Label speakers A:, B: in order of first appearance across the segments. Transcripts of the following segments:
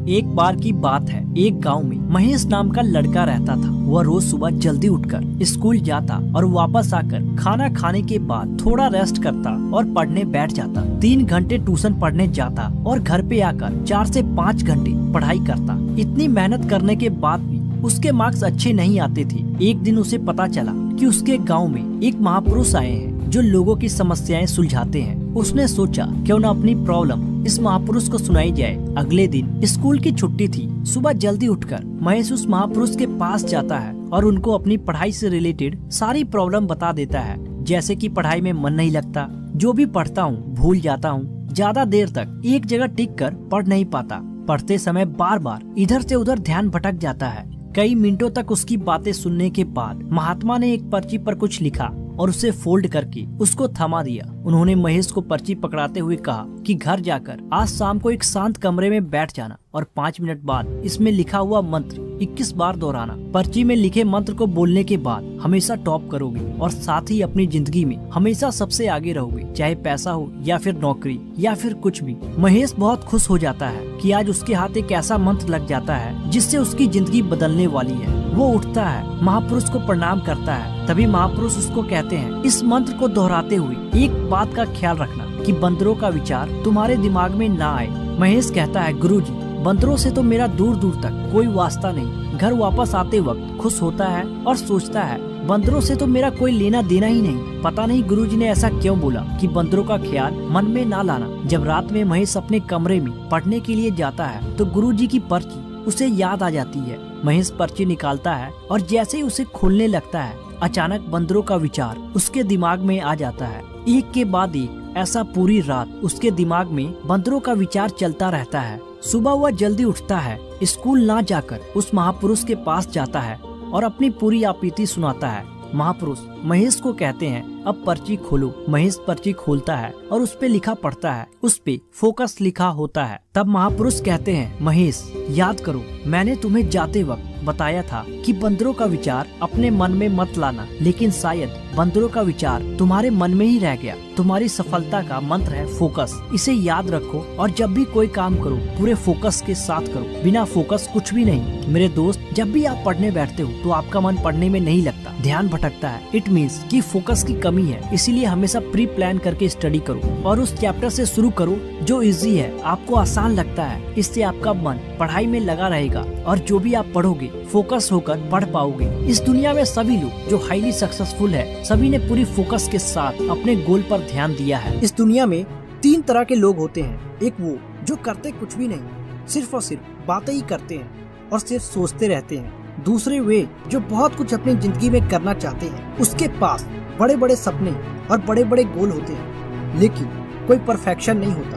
A: एक बार की बात है, एक गांव में महेश नाम का लड़का रहता था। वह रोज सुबह जल्दी उठकर स्कूल जाता और वापस आकर खाना खाने के बाद थोड़ा रेस्ट करता और पढ़ने बैठ जाता। 3 घंटे ट्यूशन पढ़ने जाता और घर पे आकर 4 से 5 घंटे पढ़ाई करता। इतनी मेहनत करने के बाद भी उसके मार्क्स अच्छे नहीं आते थे। एक दिन उसे पता चला कि उसके गाँव में एक महापुरुष आए हैं जो लोगों की समस्याएं सुलझाते हैं। उसने सोचा क्यों न अपनी प्रॉब्लम इस महापुरुष को सुनाई जाए। अगले दिन स्कूल की छुट्टी थी। सुबह जल्दी उठकर महेश उस महापुरुष के पास जाता है और उनको अपनी पढ़ाई से रिलेटेड सारी प्रॉब्लम बता देता है, जैसे कि पढ़ाई में मन नहीं लगता, जो भी पढ़ता हूँ भूल जाता हूँ, ज्यादा देर तक एक जगह टिक कर पढ़ नहीं पाता, पढ़ते समय बार बार इधर से उधर ध्यान भटक जाता है। कई मिनटों तक उसकी बातें सुनने के बाद महात्मा ने एक पर्ची पर कुछ लिखा और उसे फोल्ड करके उसको थमा दिया। उन्होंने महेश को पर्ची पकड़ाते हुए कहा कि घर जाकर आज शाम को एक शांत कमरे में बैठ जाना और 5 मिनट बाद इसमें लिखा हुआ मंत्र 21 बार दोहराना। पर्ची में लिखे मंत्र को बोलने के बाद हमेशा टॉप करोगे और साथ ही अपनी जिंदगी में हमेशा सबसे आगे रहोगे, चाहे पैसा हो या फिर नौकरी या फिर कुछ भी। महेश बहुत खुश हो जाता है कि आज उसके हाथ एक ऐसा मंत्र लग जाता है जिससे उसकी जिंदगी बदलने वाली है। वो उठता है, महापुरुष को प्रणाम करता है। तभी महापुरुष उसको कहते हैं, इस मंत्र को दोहराते हुए एक बात का ख्याल रखना कि बंदरों का विचार तुम्हारे दिमाग में ना आए। महेश कहता है, गुरुजी, बंदरों से तो मेरा दूर दूर तक कोई वास्ता नहीं। घर वापस आते वक्त खुश होता है और सोचता है, बंदरों से तो मेरा कोई लेना देना ही नहीं। पता नहीं गुरुजी ने ऐसा क्यों बोला कि बंदरों का ख्याल मन में ना लाना। जब रात में महेश अपने कमरे में पढ़ने के लिए जाता है तो गुरुजी की पर्ची उसे याद आ जाती है। महेश पर्ची निकालता है और जैसे ही उसे खोलने लगता है, अचानक बंदरों का विचार उसके दिमाग में आ जाता है। एक के बाद एक ऐसा पूरी रात उसके दिमाग में बंदरों का विचार चलता रहता है। सुबह वह जल्दी उठता है, स्कूल ना जाकर उस महापुरुष के पास जाता है और अपनी पूरी आपीती सुनाता है। महापुरुष महेश को कहते हैं, अब पर्ची खोलो। महेश पर्ची खोलता है और उस पे लिखा पढ़ता है। उस पे फोकस लिखा होता है। तब महापुरुष कहते हैं, महेश याद करो, मैंने तुम्हें जाते वक्त बताया था कि बंदरों का विचार अपने मन में मत लाना, लेकिन शायद बंदरों का विचार तुम्हारे मन में ही रह गया। तुम्हारी सफलता का मंत्र है फोकस। इसे याद रखो और जब भी कोई काम करो पूरे फोकस के साथ करो। बिना फोकस कुछ भी नहीं। मेरे दोस्त, जब भी आप पढ़ने बैठते हो तो आपका मन पढ़ने में नहीं लगता, ध्यान भटकता है। इट मीन्स कि फोकस की कमी है। इसीलिए हमेशा प्री प्लान करके स्टडी करो और उस चैप्टर से शुरू करो जो इजी है, आपको आसान लगता है। इससे आपका मन पढ़ाई में लगा रहेगा और जो भी आप पढ़ोगे फोकस होकर पढ़ पाओगे। इस दुनिया में सभी लोग जो हाईली सक्सेसफुल है, सभी ने पूरी फोकस के साथ अपने गोल पर ध्यान दिया है। इस दुनिया में 3 तरह के लोग होते हैं। एक वो जो करते कुछ भी नहीं, सिर्फ और सिर्फ बातें ही करते हैं और सिर्फ सोचते रहते हैं। दूसरे वे जो बहुत कुछ अपनी जिंदगी में करना चाहते हैं, उसके पास बड़े बड़े सपने और बड़े बड़े गोल होते हैं, लेकिन कोई परफेक्शन नहीं होता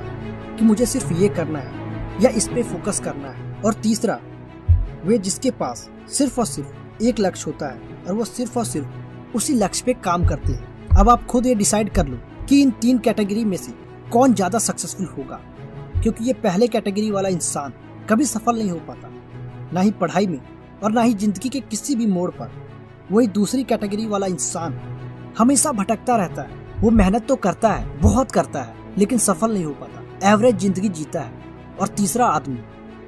A: कि मुझे सिर्फ ये करना है या इस पे फोकस करना है। और तीसरा वे जिसके पास सिर्फ और सिर्फ एक लक्ष्य होता है और वो सिर्फ और सिर्फ उसी लक्ष्य पे काम करते हैं। अब आप खुद ये डिसाइड कर लो कि इन 3 कैटेगरी में से कौन ज्यादा सक्सेसफुल होगा, क्योंकि ये पहले कैटेगरी वाला इंसान कभी सफल नहीं हो पाता, ना ही पढ़ाई में और ना ही जिंदगी के किसी भी मोड़ पर। वही दूसरी कैटेगरी वाला इंसान हमेशा भटकता रहता है। वो मेहनत तो करता है, बहुत करता है, लेकिन सफल नहीं हो पाता, एवरेज जिंदगी जीता है। और तीसरा आदमी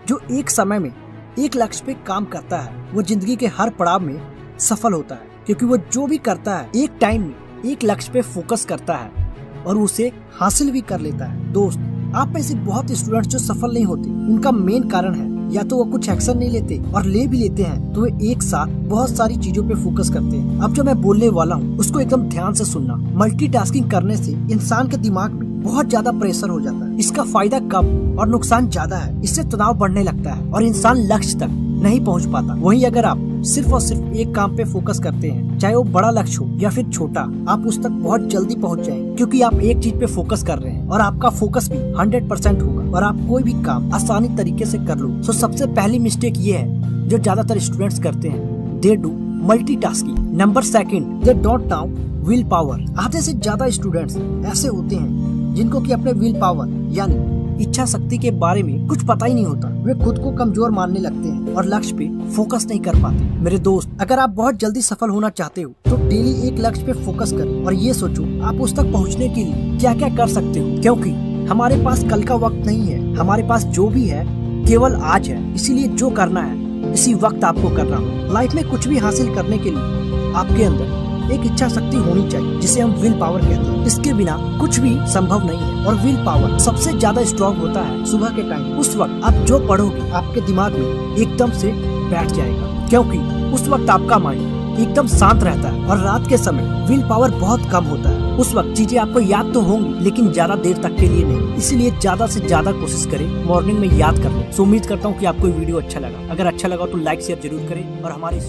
A: जो एक समय में एक लक्ष्य पे काम करता है, वो जिंदगी के हर पड़ाव में सफल होता है, क्योंकि वो जो भी करता है एक टाइम में एक लक्ष्य पे फोकस करता है और उसे हासिल भी कर लेता है। दोस्त, आप में से बहुत स्टूडेंट्स जो सफल नहीं होते, उनका मेन कारण है या तो वो कुछ एक्शन नहीं लेते, और ले भी लेते हैं तो वे एक साथ बहुत सारी चीजों पे फोकस करते हैं। अब जो मैं बोलने वाला हूँ उसको एकदम ध्यान से सुनना। मल्टीटास्किंग करने से इंसान के दिमाग में बहुत ज्यादा प्रेशर हो जाता है। इसका फायदा कम और नुकसान ज्यादा है। इससे तनाव बढ़ने लगता है और इंसान लक्ष्य तक नहीं पहुंच पाता। वहीं अगर आप सिर्फ और सिर्फ एक काम पे फोकस करते हैं, चाहे वो बड़ा लक्ष्य हो या फिर छोटा, आप उस तक बहुत जल्दी पहुंच जाएंगे, क्योंकि आप एक चीज पे फोकस कर रहे हैं और आपका फोकस भी 100% होगा और आप कोई भी काम आसानी तरीके से कर लो। तो सबसे पहली मिस्टेक ये है जो ज्यादातर स्टूडेंट्स करते हैं, they do multitasking. Number 2, they don't now will power. आधे से ज्यादा स्टूडेंट्स ऐसे होते हैं जिनको कि अपने विल पावर यानी इच्छा शक्ति के बारे में कुछ पता ही नहीं होता। वे खुद को कमजोर मानने लगते हैं और लक्ष्य पे फोकस नहीं कर पाते। मेरे दोस्त, अगर आप बहुत जल्दी सफल होना चाहते हो तो डेली एक लक्ष्य पे फोकस करें और ये सोचो आप उस तक पहुंचने के लिए क्या क्या कर सकते हो, क्योंकि हमारे पास कल का वक्त नहीं है। हमारे पास जो भी है केवल आज है, इसीलिए जो करना है इसी वक्त आपको करना हो। लाइफ में कुछ भी हासिल करने के लिए आपके अंदर एक इच्छा शक्ति होनी चाहिए, जिसे हम विल पावर कहते हैं। इसके बिना कुछ भी संभव नहीं है और विल पावर सबसे ज्यादा स्ट्रॉन्ग होता है सुबह के टाइम। उस वक्त आप जो पढ़ोगे आपके दिमाग में एकदम से बैठ जाएगा, क्योंकि उस वक्त आपका माइंड एकदम शांत रहता है और रात के समय विल पावर बहुत कम होता है। उस वक्त चीजें आपको याद तो होंगी लेकिन ज्यादा देर तक के लिए नहीं, इसलिए ज्यादा से ज्यादा कोशिश करें मॉर्निंग में याद करने। उम्मीद करता हूँ कि आपको वीडियो अच्छा लगा। अगर अच्छा लगा तो लाइक शेयर जरूर करें और हमारे